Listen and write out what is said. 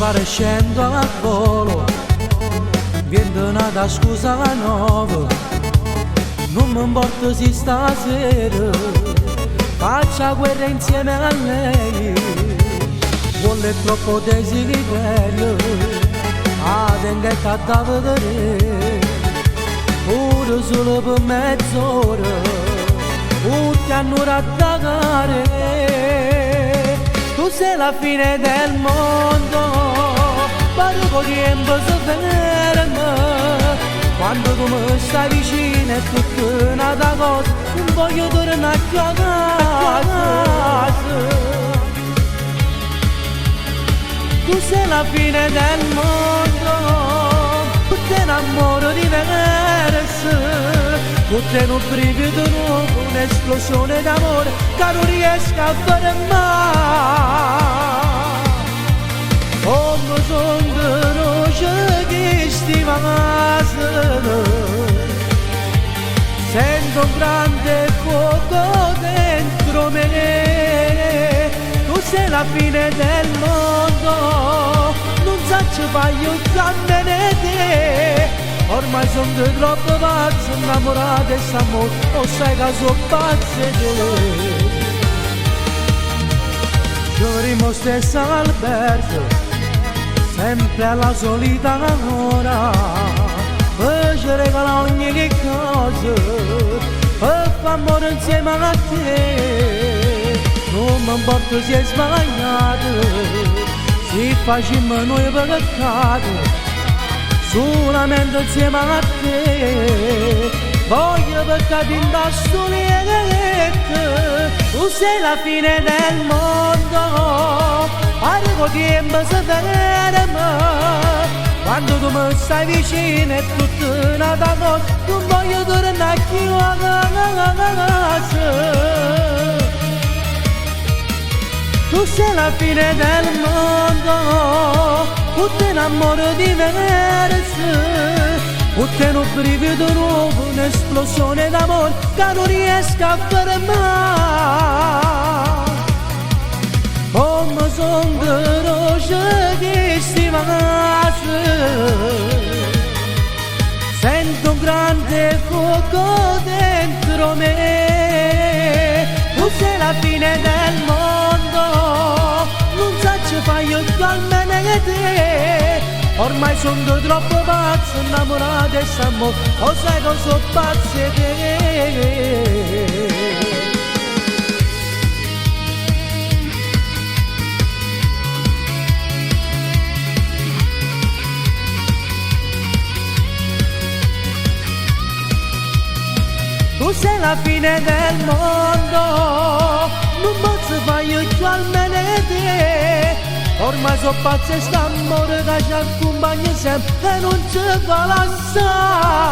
pare scendo a volo, viendo una scusa nuova, non mi importa se stasera faccia guerra insieme a lei. Vuole troppo desiderio, tengo da vedere, pure solo per mezz'ora, tutti hanno rattagare. Tu sei la fine del mondo, poco tempo si ferma, quando tu mi stai vicino è tutta un'altra cosa, non voglio tornare più a casa. Tu sei la fine del mondo, tu sei un amore diverso, tu sei un brivido nuovo, un'esplosione d'amore che non riesco a fermare. Come sono de noce che stivano, sento un grande fuoco dentro me. Tu sei la fine del mondo, non so se voglio stammene te. Ormai sono troppo pazzo, innamorato e s'amore, o sai che sono pazzo di te. Giorimo stesso albergo, sempre alla solita ora, poi ci regala ogni cosa, per fare amore insieme a te. Non mi importa se è sbagliato, se facciamo noi peccato, solamente insieme a te. Voglio peccare in bastoletta, tu sei la fine del mondo, arrivo tempo si ferma, quando tu mi stai vicino è tutta un'altra cosa, non voglio tornare più a casa. Tu sei la fine del mondo, tu sei un amore diverso, tu sei un brivido nuovo, un'esplosione d'amore che non riesco a fermare. Come son de roce che stivano, sento un grande fuoco dentro me. Tu sei la fine del mondo, non so se fai io almeno te. Ormai sono troppo pazzo, innamorato e s'amore, o sai che sono pazzo di te. Tu sei la fine del mondo, non posso fare io almeno te. Ormai sono pazzo e st'amore che ci accompagna sempre e non ci fa lasciare.